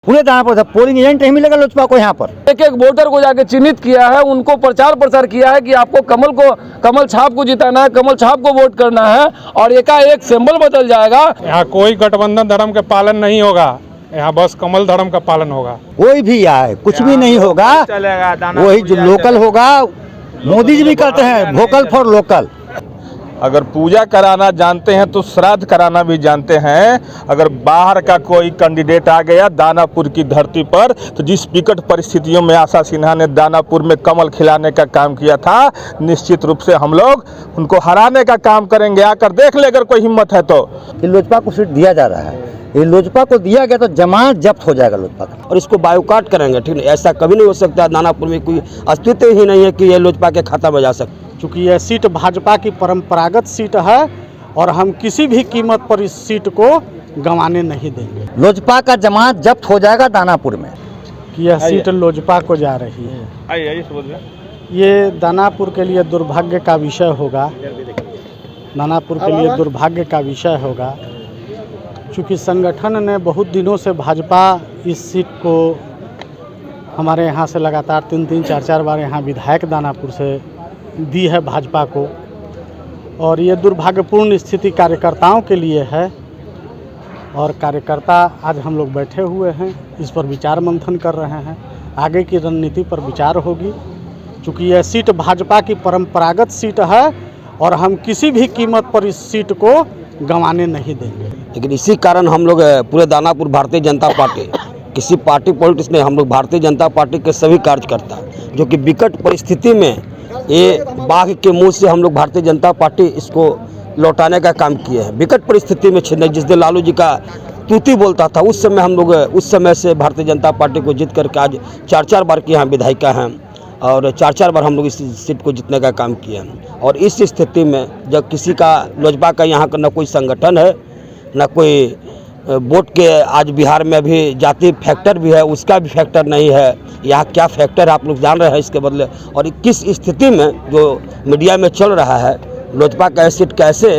पूरे Danapur polling agent नहीं मिलेगा लोजपा को यहाँ पर। एक एक वोटर को जाके चिन्हित किया है, उनको प्रचार प्रसार किया है कि आपको कमल छाप को जिताना है, कमल छाप को वोट करना है और एकाएक सिंबल बदल जाएगा। यहाँ कोई गठबंधन धर्म का पालन नहीं होगा, यहाँ बस कमल धर्म का पालन होगा। कोई भी आए कुछ भी नहीं होगा, वही जो लोकल होगा। मोदी जी भी कहते हैं वोकल फॉर लोकल। अगर पूजा कराना जानते हैं तो श्राद्ध कराना भी जानते हैं। अगर बाहर का कोई कैंडिडेट आ गया दानापुर की धरती पर, तो जिस विकट परिस्थितियों में आशा सिन्हा ने दानापुर में कमल खिलाने का काम किया था, निश्चित रूप से हम लोग उनको हराने का काम करेंगे। आकर देख ले अगर कोई हिम्मत है तो। लोजपा को सीट दिया जा रहा है, ये लोजपा को दिया गया तो जमानत जब्त हो जाएगा लोजपा का, और इसको बायोकाट करेंगे। ठीक है, ऐसा कभी नहीं हो सकता। दानापुर में कोई अस्तित्व ही नहीं है कि ये लोजपा के खाता में जा सकता। चूँकि यह सीट भाजपा की परंपरागत सीट है और हम किसी भी कीमत पर इस सीट को गंवाने नहीं देंगे। लोजपा का जमानत जब्त हो जाएगा दानापुर में कि यह सीट लोजपा को जा रही है। ये दानापुर के लिए दुर्भाग्य का विषय होगा, दानापुर के लिए दुर्भाग्य का विषय होगा। चूँकि संगठन ने बहुत दिनों से भाजपा इस सीट को हमारे यहाँ से लगातार 3-3, 4-4 बार यहाँ विधायक दानापुर से दी है भाजपा को, और ये दुर्भाग्यपूर्ण स्थिति कार्यकर्ताओं के लिए है। और कार्यकर्ता आज हम लोग बैठे हुए हैं, इस पर विचार मंथन कर रहे हैं, आगे की रणनीति पर विचार होगी। चूँकि यह सीट भाजपा की परंपरागत सीट है और हम किसी भी कीमत पर इस सीट को गंवाने नहीं देंगे। लेकिन इसी कारण हम लोग पूरे दानापुर भारतीय जनता पार्टी, किसी पार्टी पॉलिटिक्स नहीं, हम लोग भारतीय जनता पार्टी के सभी कार्यकर्ता जो कि विकट परिस्थिति में ये बाघ के मुंह से हम लोग भारतीय जनता पार्टी इसको लौटाने का काम किए हैं। विकट परिस्थिति में छिड़ने, जिस दिन लालू जी का तूती बोलता था, उस समय हम लोग उस समय से भारतीय जनता पार्टी को जीत करके आज 4-4 बार की यहाँ विधायिका हैं और 4-4 बार हम लोग इस सीट को जीतने का काम किए हैं। और इस स्थिति में जब किसी का लोजपा का यहाँ का न कोई संगठन है, न कोई वोट के, आज बिहार में अभी जाति फैक्टर भी है, उसका भी फैक्टर नहीं है। यहाँ क्या फैक्टर है आप लोग जान रहे हैं इसके बदले। और किस स्थिति में जो मीडिया में चल रहा है, लोजपा का सीट कैसे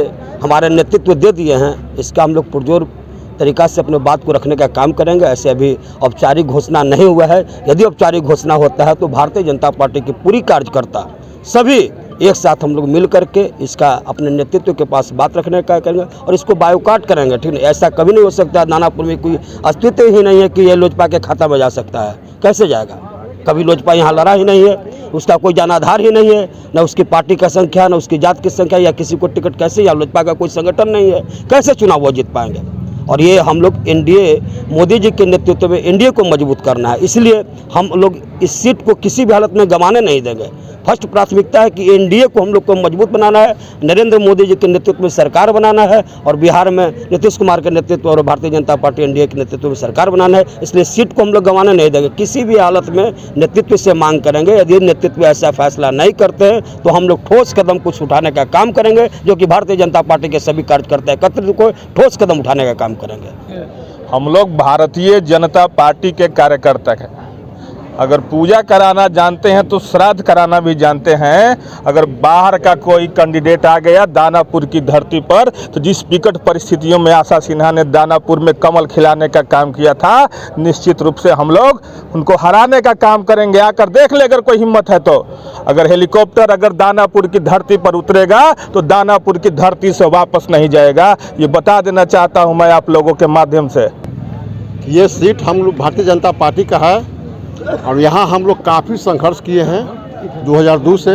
हमारे नेतृत्व दे दिए हैं, इसका हम लोग पुरजोर तरीक़ा से अपने बात को रखने का काम करेंगे। ऐसे अभी औपचारिक घोषणा नहीं हुआ है। यदि औपचारिक घोषणा होता है तो भारतीय जनता पार्टी की पूरी कार्यकर्ता सभी एक साथ हम लोग मिल करके इसका अपने नेतृत्व के पास बात रखने का करेंगे और इसको बायोकाट करेंगे। ठीक है, ऐसा कभी नहीं हो सकता। दानापुर में कोई अस्तित्व ही नहीं है कि ये लोजपा के खाता में जा सकता है। कैसे जाएगा? कभी लोजपा यहाँ लड़ा ही नहीं है, उसका कोई जनाधार ही नहीं है, न उसकी पार्टी का संख्या, न उसकी जात की संख्या, या किसी को टिकट कैसे, या लोजपा का कोई संगठन नहीं है, कैसे चुनाव वो जीत पाएंगे। और ये हम लोग एनडीए, मोदी जी के नेतृत्व में एनडीए को मजबूत करना है, इसलिए हम लोग इस सीट को किसी भी हालत में गंवाने नहीं देंगे। फर्स्ट प्राथमिकता है कि एनडीए को हम लोग को मजबूत बनाना है, नरेंद्र मोदी जी के नेतृत्व में सरकार बनाना है और बिहार में नीतीश कुमार के नेतृत्व और भारतीय जनता पार्टी एनडीए के नेतृत्व में सरकार बनाना है। इसलिए सीट को हम लोग गंवाने नहीं देंगे। किसी भी हालत में नेतृत्व से मांग करेंगे। यदि नेतृत्व ऐसा फैसला नहीं करते हैं तो हम लोग ठोस कदम कुछ उठाने का काम करेंगे, जो कि भारतीय जनता पार्टी के सभी कार्यकर्ता एकत्रित को ठोस कदम उठाने का काम करेंगे। हम लोग भारतीय जनता पार्टी के कार्यकर्ता हैं। अगर पूजा कराना जानते हैं तो श्राद्ध कराना भी जानते हैं। अगर बाहर का कोई कैंडिडेट आ गया दानापुर की धरती पर, तो जिस विकट परिस्थितियों में आशा सिन्हा ने दानापुर में कमल खिलाने का काम किया था, निश्चित रूप से हम लोग उनको हराने का काम करेंगे। आकर देख ले अगर कोई हिम्मत है तो। अगर हेलीकॉप्टर अगर दानापुर की धरती पर उतरेगा तो दानापुर की धरती से वापस नहीं जाएगा। ये बता देना चाहता हूँ मैं आप लोगों के माध्यम से। ये सीट हम लोग भारतीय जनता पार्टी का है और यहाँ हम लोग काफ़ी संघर्ष किए हैं 2002 से।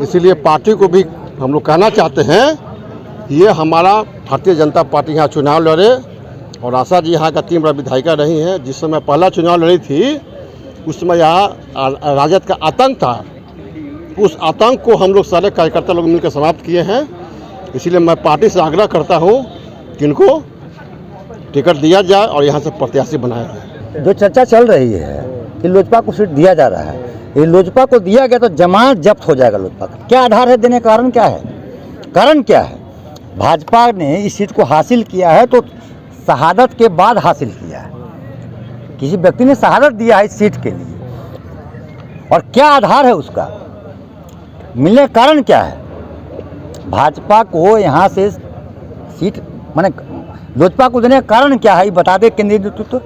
इसीलिए पार्टी को भी हम लोग कहना चाहते हैं ये हमारा भारतीय जनता पार्टी यहाँ चुनाव लड़े। और आशा जी यहाँ का 3 बार विधायिका रही हैं। जिस समय पहला चुनाव लड़ी थी उस समय यहाँ राजद का आतंक था, उस आतंक को हम लोग सारे कार्यकर्ता लोग मिलकर समाप्त किए हैं। इसीलिए मैं पार्टी से आग्रह करता हूँ कि इनको टिकट दिया जाए और यहाँ से प्रत्याशी बनाया जाए। जो चर्चा चल रही है कि लोजपा को सीट दिया जा रहा है, ये लोजपा को दिया गया तो जमानत जब्त हो जाएगा लोजपा का। क्या आधार है देने का? कारण क्या है? कारण क्या है? भाजपा ने इस सीट को हासिल किया है तो शहादत के बाद हासिल किया है। किसी व्यक्ति ने शहादत दिया है इस सीट के लिए, और क्या आधार है उसका? मिलने का कारण क्या है? भाजपा को यहाँ से सीट माने लोजपा को देने का कारण क्या है, बता दे केंद्रीय नेतृत्व।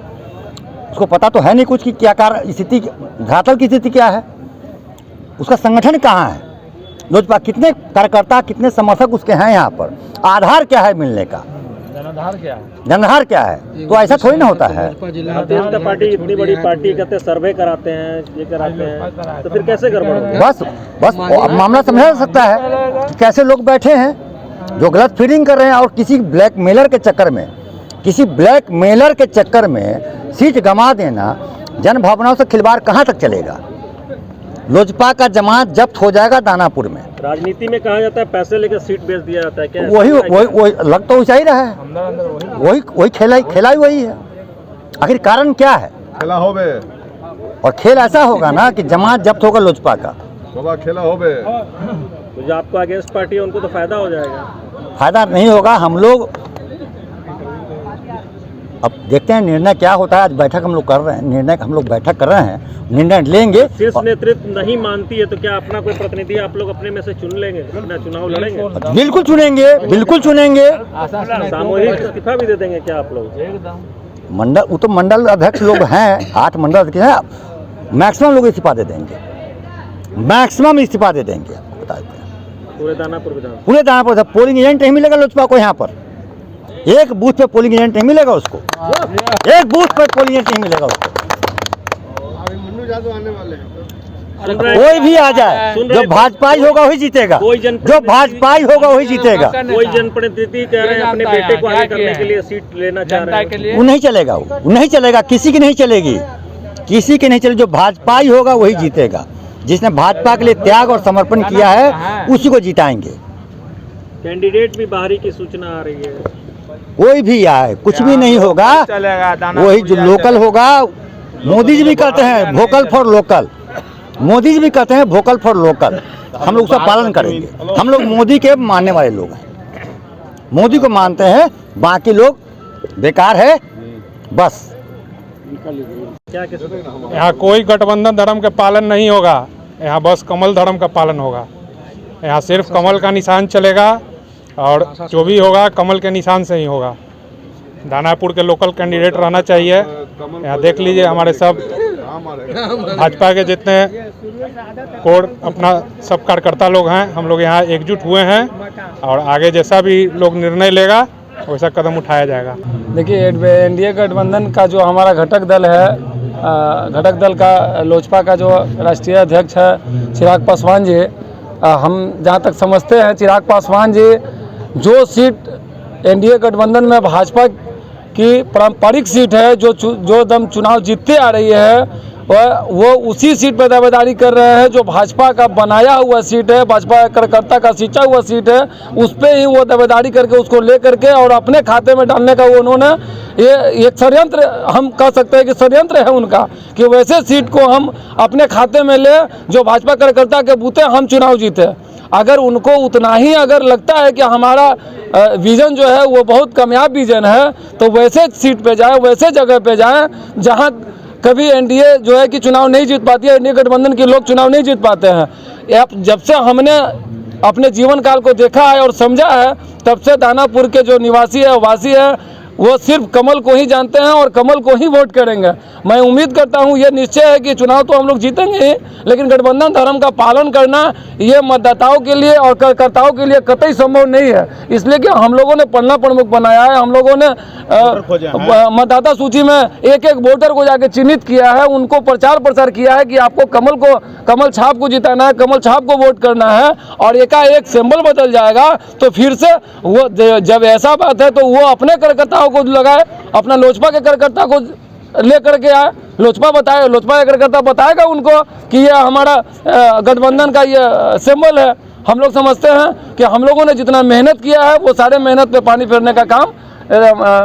उसको पता तो है नहीं कुछ कि क्या स्थिति, धरातल की स्थिति क्या है, उसका संगठन कहाँ है, लोजपा कितने कार्यकर्ता कितने समर्थक उसके हैं यहाँ पर, आधार क्या है मिलने का, जनाधार क्या है। तो ऐसा थोड़ी ना होता है। भारतीय जनता पार्टी इतनी बड़ी पार्टी कहते हैं, सर्वे कराते हैं, ये कराते हैं, तो फिर कैसे गड़बड़ होगा? बस मामला समझा जा सकता है कि कैसे लोग बैठे हैं जो गलत फीलिंग कर रहे हैं, और किसी ब्लैकमेलर के चक्कर में सीट गंवा देना, जन भावनाओं से खिलवाड़ कहाँ तक चलेगा। लोजपा का जमात जब्त हो जाएगा दानापुर में। राजनीति में कहा जाता है पैसे लेकर सीट बेच दिया जाता है, क्या वही लग तो वैसा ही रहा है, वही खेला ही वही है। आखिर कारण क्या है? खेला होबे, और खेल ऐसा होगा ना कि जमात जब्त होगा लोजपा का, खेला होबे, तो जो आपको अगेंस्ट पार्टी है उनको तो फायदा हो जाएगा। फायदा नहीं होगा। हम लोग अब देखते हैं निर्णय क्या होता है। आज बैठक हम लोग कर रहे हैं, निर्णय लेंगे। शीर्ष नेतृत्व नहीं मानती है तो क्या अपना कोई प्रतिनिधि आप लोग अपने में से चुन लेंगे, अपना चुनाव लड़ेंगे? बिल्कुल चुनेंगे। सामूहिक इस्तीफा भी दे देंगे क्या आप लोग? मंडल, वो तो मंडल अध्यक्ष लोग हैं, 8 मंडल अध्यक्ष हैं, मैक्सिमम लोग इस्तीफा दे देंगे, आपको बता देते हैं। पूरे दानापुर पोलिंग एजेंट नहीं मिलेगा लोजपा को यहाँ पर, एक बूथ पे पोलिंग एजेंट नहीं मिलेगा उसको, कोई भी आ जाए, जो भाजपाई होगा वही जीतेगा, कोई जनप्रतिनिधि कह रहे हैं अपने बेटे को आगे करने के लिए सीट लेना चाह रहे हैं, वो नहीं चलेगा, किसी की नहीं चलेगी। जो भाजपाई होगा वही जीतेगा, जिसने भाजपा के लिए त्याग और समर्पण किया है उसी को जिताएंगे। कैंडिडेट भी बाहरी की सूचना आ रही है, कोई भी आए कुछ भी नहीं होगा, वही जो लोकल होगा। मोदी जी भी कहते हैं वोकल फॉर लोकल, हम लोग उसका पालन करेंगे। हम लोग मोदी के मानने वाले लोग हैं, मोदी को मानते हैं, बाकी लोग बेकार है बस। यहाँ कोई गठबंधन धर्म का पालन नहीं होगा, यहाँ बस कमल धर्म का पालन होगा। यहाँ सिर्फ कमल का निशान चलेगा और जो भी होगा कमल के निशान से ही होगा। दानापुर के लोकल कैंडिडेट रहना चाहिए। यहाँ देख लीजिए हमारे सब भाजपा के जितने कोर अपना सब कार्यकर्ता लोग हैं, हम लोग यहाँ एकजुट हुए हैं और आगे जैसा भी लोग निर्णय लेगा वैसा कदम उठाया जाएगा। देखिए एनडीए गठबंधन का जो हमारा घटक दल है, घटक दल का लोजपा का जो राष्ट्रीय अध्यक्ष है चिराग पासवान जी, हम जहाँ तक समझते हैं चिराग पासवान जी जो सीट एनडीए गठबंधन में भाजपा की पारंपरिक सीट है, जो दम चुनाव जीतते आ रही है, वो उसी सीट पर दावेदारी कर रहे हैं जो भाजपा का बनाया हुआ सीट है, भाजपा कार्यकर्ता का सींचा हुआ सीट है, उस पर ही वो दावेदारी करके उसको ले करके और अपने खाते में डालने का उन्होंने ये एक षड्यंत्र, हम कह सकते हैं कि षड्यंत्र है उनका कि वैसे सीट को हम अपने खाते में ले जो भाजपा कार्यकर्ता के बूते हम चुनाव जीते। अगर उनको उतना ही अगर लगता है कि हमारा विज़न जो है वो बहुत कामयाब विज़न है, तो वैसे सीट पे जाए, वैसे जगह पे जाए जहां कभी एनडीए जो है कि चुनाव नहीं जीत पाती है, एनडीए गठबंधन के लोग चुनाव नहीं जीत पाते हैं। जब से हमने अपने जीवन काल को देखा है और समझा है, तब से दानापुर के जो निवासी है, वासी है, वो सिर्फ कमल को ही जानते हैं और कमल को ही वोट करेंगे। मैं उम्मीद करता हूं, ये निश्चय है कि चुनाव तो हम लोग जीतेंगे ही, लेकिन गठबंधन धर्म का पालन करना ये मतदाताओं के लिए और कार्यकर्ताओं के लिए कतई संभव नहीं है। इसलिए कि हम लोगों ने पन्ना प्रमुख बनाया है, हम लोगों ने मतदाता सूची में एक एक वोटर को जाके चिन्हित किया है, उनको प्रचार प्रसार किया है कि आपको कमल छाप को जिताना है, कमल छाप को वोट करना है। और एकाएक सिंबल बदल जाएगा तो फिर से वो, जब ऐसा बात है तो वो अपने कार्यकर्ताओं को लगाए, अपना लोजपा के कार्यकर्ता को लेकर के आए, लोजपा के कार्यकर्ता बताएगा उनको कि ये हमारा गठबंधन का ये सिंबल है। हम लोग समझते हैं कि हम लोगों ने जितना मेहनत किया है वो सारे मेहनत पे पानी फेरने का काम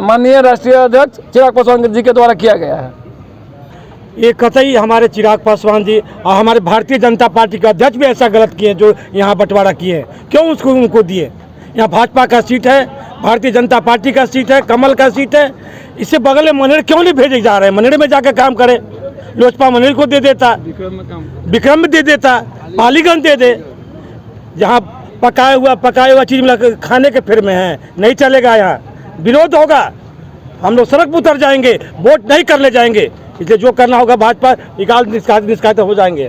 माननीय राष्ट्रीय अध्यक्ष चिराग पासवान जी के द्वारा किया गया है। ये कतई हमारे चिराग पासवान जी और हमारे भारतीय जनता पार्टी के अध्यक्ष भी ऐसा गलत किए जो यहाँ बंटवारा किए, क्यों उसको उनको दिए? यहाँ भाजपा का सीट है, भारतीय जनता पार्टी का सीट है, कमल का सीट है, इससे बगल में मनरेगा क्यों नहीं भेजे जा रहे हैं? मनरेगा में जाकर काम करे, लोजपा मनरेगा को दे देता, विक्रम में दे देता, पालीगंज दे दे। जहाँ पकाया हुआ चीज़ मिला खाने के फिर में है, नहीं चलेगा। यहाँ विरोध होगा, हम लोग सड़क पर उतर जाएंगे, वोट नहीं करने जाएंगे। इसलिए जो करना होगा भाजपा निष्कासित हो जाएंगे।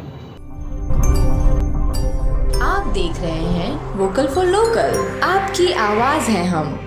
आप देख रहे हैं वोकल फॉर लोकल, आपकी आवाज है हम।